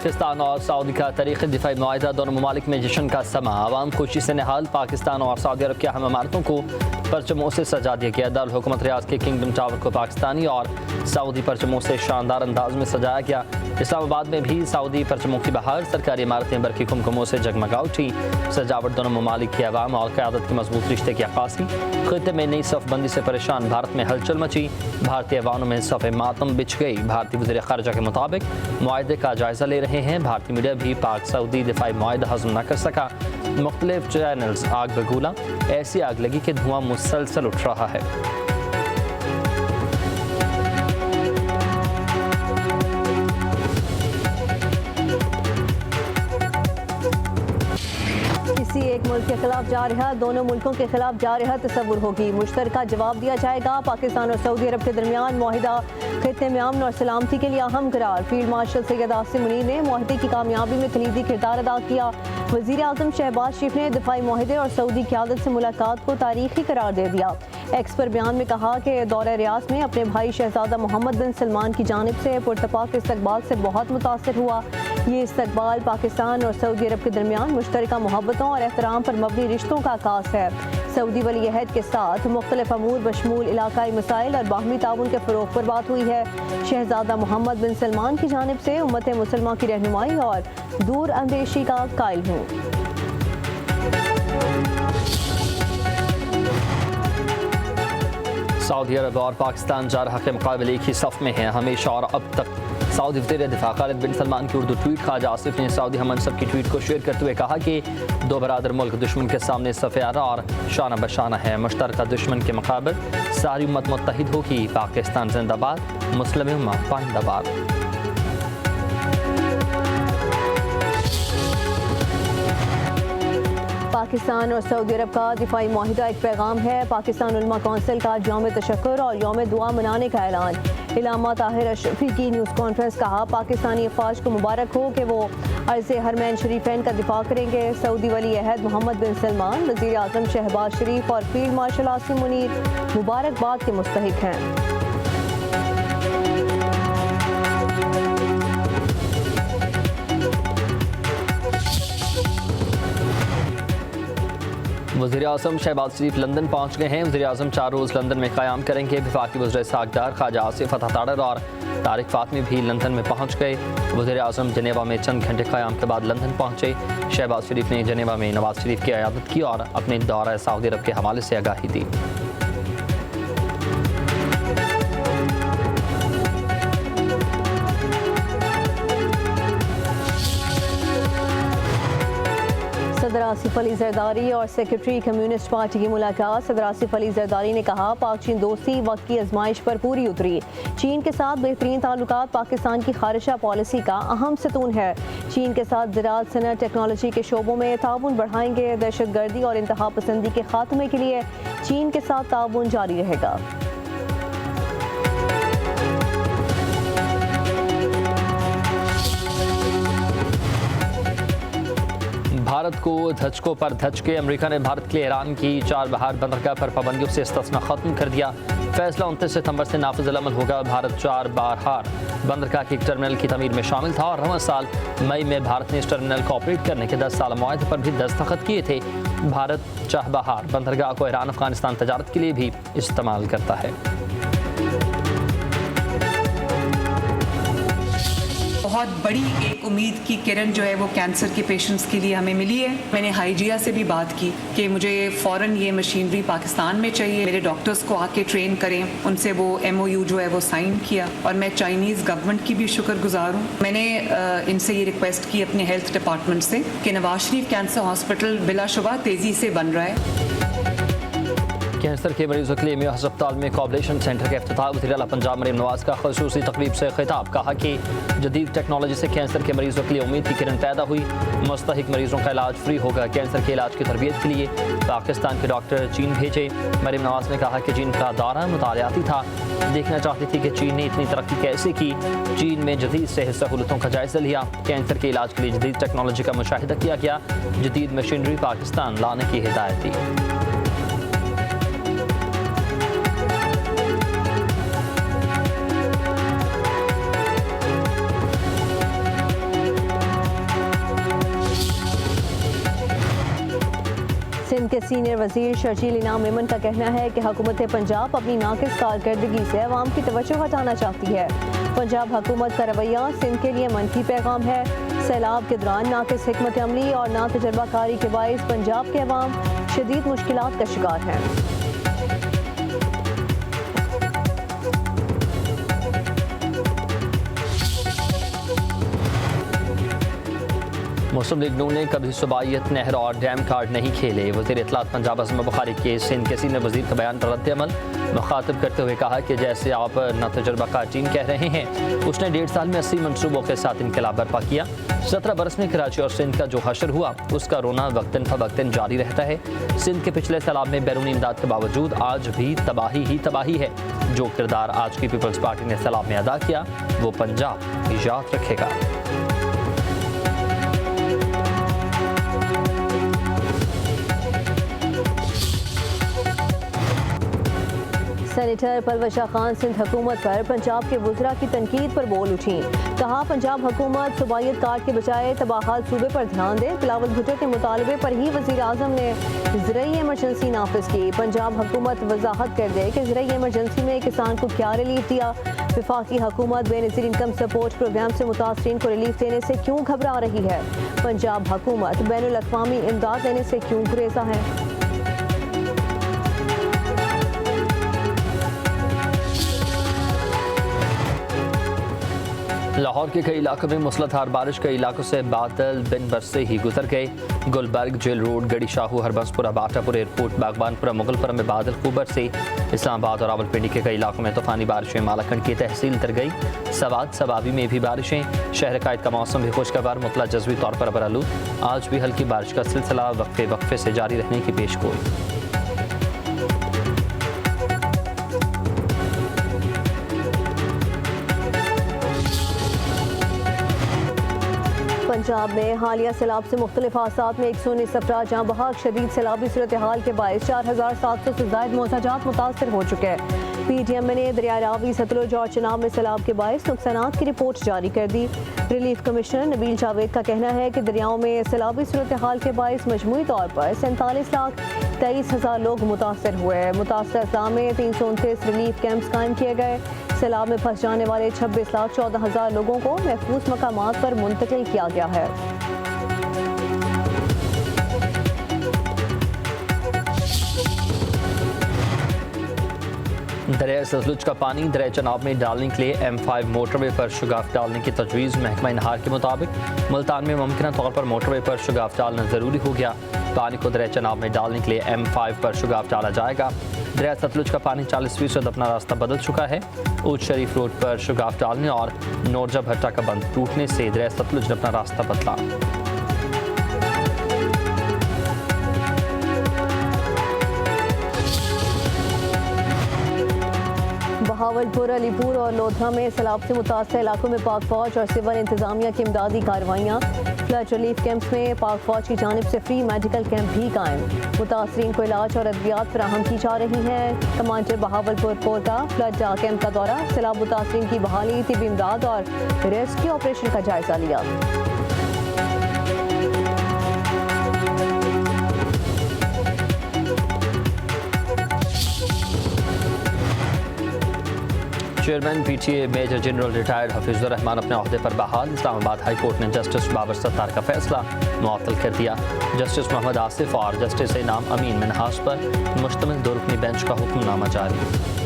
पाकिस्तान और सऊदी का तारीख़ी दिफाई मुआहदा, दोनों ममालिक में जश्न का समा। आवाम खुशी से निहाल। पाकिस्तान और सऊदी अरब की अहम इमारतों को परचमों से सजा दिया गया। दारुल हुकूमत रियाद के किंगडम टावर को पाकिस्तानी और सऊदी परचमों से शानदार अंदाज में सजाया गया। इस्लामाबाद में भी सऊदी परचमों की बहार, सरकारी इमारतें बरकी कुमकुमों से जगमगा उठी। सजावट दोनों ममालिक की अवाम और क़यादत के मजबूत रिश्ते की अक्कासी। खित्ते में नई सफ़बंदी से परेशान भारत में हलचल मची। भारतीय अवानों में सफ़े मातम बिछ गई। भारतीय वज़ीर ख़ारिजा के मुताबिक मुआहदे का जायज़ा ले रहे हैं। भारतीय मीडिया भी पाक सऊदी दिफाई मुआहदा हज़म न कर सका। मुख्तलिफ चैनल्स आग बगूला, ऐसी आग लगी कि धुआं मुसलसल उठ रहा है। एक मुल्क के खिलाफ जारहा, दोनों मुल्कों के खिलाफ जारहा तस्वुर होगी। मुश्तरका जवाब दिया जाएगा। पाकिस्तान और सऊदी अरब के दरमियान मुआहिदा खित्ते में अमन और सलामती के लिए अहम करार। फील्ड मार्शल सैयद आसिम मुनीर ने मुआहिदे की कामयाबी में कलीदी किरदार अदा किया। वज़ीर आज़म शहबाज शरीफ ने दिफाई मुआहिदे और सऊदी क़यादत से मुलाकात को तारीखी करार दे दिया। एक्स पर बयान में कहा कि दौरा रियाज में अपने भाई शहजादा मोहम्मद बिन सलमान की जानिब से पुरतपाक इस्तकबाल से बहुत मुतासर हुआ। ये इस्तकबाल पाकिस्तान और सऊदी अरब के दरमियान मुश्तरका मोहब्बतों और एहतराम पर मबनी रिश्तों का आकाश है। सऊदी वली अहद के साथ मुख्तलिफ अमूर बशमूल इलाकाई मसाइल और बाहमी ताउन के फ़रोग़ पर बात हुई है। शहजादा मोहम्मद बिन सलमान की जानिब से उम्मत मुसलमा की रहनुमाई और दूर अंदेशी का कायल हूँ। सऊदी अरब और पाकिस्तान जारहा के मुकाबले एक ही सफ़ में हैं हमेशा और अब तक। सऊदी वज़ीर दिफा खालिद बिन सलमान की उर्दू ट्वीट। ख्वाजा आसिफ ने सऊदी हमनसब की ट्वीट को शेयर करते हुए कहा कि दो बरादर मुल्क दुश्मन के सामने सफ़ेयारा और शाना बशाना है। मुश्तरका दुश्मन के मुकाबले सारी उम्मत मुत्तहिद होगी। पाकिस्तान जिंदाबाद, मुस्लिम उम्मत पाइंदाबाद। पाकिस्तान और सऊदी अरब का दिफाई मुआहिदा एक पैगाम है। पाकिस्तान उलमा कौंसिल का आज यौम तशक्कुर और यौम दुआ मनाने का ऐलान। इलामा ताहिर अशरफी की न्यूज़ कॉन्फ्रेंस। कहा पाकिस्तानी अफवाज को मुबारक हो कि वो अर्ज़ हरमैन शरीफैन का दिफा करेंगे। सऊदी वली अहद मोहम्मद बिन सलमान, वज़ीर आज़म शहबाज शरीफ और फील्ड मार्शल आसिम मुनीर मुबारकबाद के मुस्तहिक हैं। वज़ीर आज़म शहबाज शरीफ लंदन पहुँच गए हैं। वज़ीर आज़म 4 रोज़ लंदन में क़याम करेंगे। वफाकी वज़ीर सागदार ख्वाजा आसिफ अतातारर और तारिक फातमी भी लंदन में पहुँच गए। वज़ीर आज़म जनेवा में चंद घंटे क़याम के बाद लंदन पहुँचे। शहबाज शरीफ ने जनेवा में नवाज शरीफ की इयादत की और अपने दौरा सऊदी अरब के हवाले से आगाही दी। सदर आसिफ अली जरदारी और सेक्रेटरी कम्युनिस्ट पार्टी की मुलाकात। सदर आसिफ अली जरदारी ने कहा पाक चीन दोस्ती वक्त की आजमाइश पर पूरी उतरी। चीन के साथ बेहतरीन ताल्लुकात पाकिस्तान की खारिजा पॉलिसी का अहम सतून है। चीन के साथ ज़राअत, सनअत, टेक्नोलॉजी के शोबों में ताउन बढ़ाएंगे। दहशत गर्दी और इंतहा पसंदी के खात्मे के लिए चीन के साथ ताउन जारी रहेगा। भारत को धचकों पर धचके। अमेरिका ने भारत के लिए ईरान की 4 बहार बंदरगाह पर पाबंदियों से इस्तिस्ना खत्म कर दिया। फैसला 29 सितंबर से नाफिज़ अमल होगा। भारत 4 बहार बंदरगाह के एक टर्मिनल की तमीर में शामिल था और रवां साल मई में भारत ने इस टर्मिनल को ऑपरेट करने के 10 साल मुआहदे पर भी दस्तखत किए थे। भारत चाबहार बंदरगाह को ईरान अफगानिस्तान तजारत के लिए भी इस्तेमाल करता है। बहुत बड़ी एक उम्मीद की किरण जो है वो कैंसर के पेशेंट्स के लिए हमें मिली है। मैंने हाइजिया से भी बात की कि मुझे फ़ौरन ये मशीनरी पाकिस्तान में चाहिए, मेरे डॉक्टर्स को आके ट्रेन करें। उनसे वो MOU जो है वो साइन किया और मैं चाइनीज़ गवर्नमेंट की भी शुक्रगुजार हूँ। मैंने इनसे ये रिक्वेस्ट की अपने हेल्थ डिपार्टमेंट से कि नवाज शरीफ कैंसर हॉस्पिटल बिलाशुबा तेज़ी से बन रहा है। कैंसर के मरीजों के लिए मेयो अस्पताल में कोऑपरेशन सेंटर का इफ्तिताह। वज़ीर आला पंजाब मरीम नवाज का ख़ुसूसी तकरीब से खिताब। कहा कि जदीद टेक्नोलॉजी से कैंसर के मरीजों के लिए उम्मीद की किरण पैदा हुई। मुस्तहिक मरीजों का इलाज फ्री होगा। कैंसर के इलाज की तरबियत के लिए पाकिस्तान के डॉक्टर चीन भेजे। मरीम नवाज ने कहा कि चीन का दौरा मुतालियाती था। देखना चाहती थी कि चीन ने इतनी तरक्की कैसे की। चीन में जदीद सेहत सहूलतों का जायजा लिया। कैंसर के इलाज के लिए जदीद टेक्नोलॉजी का मुशाहिदा किया गया। जदीद मशीनरी पाकिस्तान लाने की हिदायत दी। के सीनियर वजीर शर्जील इनाम मेमन का कहना है कि हुकूमत पंजाब अपनी नाकिस कारकर्दगी से अवाम की तवज्जो हटाना चाहती है। पंजाब हुकूमत का रवैया सिंध के लिए मनफी पैगाम है। सैलाब के दौरान नाकिस हिकमत अमली और ना तजर्बाकारी के बाइस पंजाब के अवाम शदीद मुश्किलात का शिकार हैं। मुस्लिम लीग नून ने कभी सुबाइयत नहर और डैम कार्ड नहीं खेले। वज़ीर इत्तलात पंजाब अज़म बुखारी के सिंध के सीनियर वज़ीर का बयान पर रद्द-ए-अमल मुखातिब करते हुए कहा कि जैसे आप ना तजुर्बाकार टीम कह रहे हैं, उसने 1.5 साल में 80 मनसूबों के साथ इनकलाब बर्पा किया। 17 बरस में कराची और सिंध का जो हशर हुआ, उसका रोना वक्तन फवक्तन जारी रहता है। सिंध के पिछले सैलाब में बैरूनी इमदाद के बावजूद आज भी तबाही ही तबाही है। जो किरदार आज की पीपल्स पार्टी ने सैलाब में अदा किया, वो पंजाब याद रखेगा। सेनेटर परवशा खान सिंध हुकूमत पर पंजाब के वुज़रा की तनकीद पर बोल उठी। कहा, पंजाब हुकूमत सुबाइयत कार्ड के बजाय तबाहाल सूबे पर ध्यान दे। बिलावल भुट्टो के मुतालबे पर ही वज़ीर आज़म ने ज़रई इमरजेंसी नाफिज की। पंजाब हुकूमत वजाहत कर दे कि ज़रई इमरजेंसी में किसान को क्या रिलीफ दिया। वफाकी हुकूमत बेनज़ीर इनकम सपोर्ट प्रोग्राम से मुतासरीन को रिलीफ देने से क्यों घबरा रही है। पंजाब हुकूमत बैनुल अक़वामी इमदाद देने से क्यों गुरेज़ा है। लाहौर के कई इलाकों में मूसलाधार बारिश, कई इलाकों से बादल बिन बरसे ही गुजर गए। गुलबर्ग, जेल रोड, गड़ी शाहू, हरबंसपुरा, बाटापुर एयरपोर्ट, बागबानपुरा, मुगलपुरा में बादल खूब बरसे। इस्लामाबाद और रावलपिंडी के कई इलाकों में तूफानी बारिशें। मालाखंड की तहसील तर गई। सवाद सवाबी में भी बारिशें। शहर कायद का मौसम भी खुशगवार, मुतला जज़वी तौर पर बरालूद। आज भी हल्की बारिश का सिलसिला वक्फे वक्फे से जारी रहने की पेशगोई। पंजाब में हालिया सैलाब से मुख्तलिफ हादसात में 119 अफराद जहाँ बहाक शदीद सैलाबी सूरत हाल के बायस 4700 से ज़ायद मोहताजात मुतासर हो चुके हैं। PTM ने दरिया रावी, सतलुज और चिनाब में सैलाब के बायस नुकसानात की रिपोर्ट जारी कर दी। रिलीफ कमिश्नर नबील जावेद का कहना है कि दरियाओं में सैलाबी सूरत हाल के बायस मजमूई तौर पर 47,23,000 लोग मुतासर हुए। मुतासर अजला में 329 रिलीफ कैंप्स कायम किए गए। सैलाब में फंस जाने वाले 26,14,000 लोगों को महफूज मकामात पर मुंतकिल किया गया है। दरिया सतलुज का पानी दरिया चनाब में डालने के लिए M5 मोटरवे पर शुगाफ डालने की तजवीज़ महकमा नहार के मुताबिक मुल्तान में मुमकिन तौर पर मोटरवे पर शुगाफ डालना ज़रूरी हो गया। पानी को दरिया चनाब में डालने के लिए M5 पर शुगाफ डाला जाएगा। दरिया सतलुज का पानी 40% अपना रास्ता बदल चुका है। ऊट शरीफ रोड पर शुगाफ डालने और नोरजा भट्टा का बंद टूटने से दरिया सतलुज ने अपना रास्ता बदला। बहावलपुर, अलीपुर और लोधरा में सैलाब से मुतासर इलाकों में पाक फौज और सिविल इंतजामिया की इमदादी कार्रवाइयाँ। फ्लड रिलीफ कैंप्स में पाक फौज की जानिब से फ्री मेडिकल कैंप भी कायम। मुतासरीन को इलाज और अद्वियात फराहम की जा रही हैं। Commander Bahawalpur Kota flood camp का दौरा, सैलाब मुतासरीन की बहाली, तिब्बी इमदाद और रेस्क्यू ऑपरेशन का जायजा लिया। Chairman PTA major general retired Hafeezur Rahman अपने अहदे पर बहाल। इस्लामाबाद हाई कोर्ट ने जस्टिस बाबर सत्तार का फैसला मुअत्तल कर दिया। जस्टिस मोहम्मद आसिफ और जस्टिस इनाम अमीन मिनहास पर मुश्तमिल 2 रुकनी बेंच का हुक्मनामा जारी।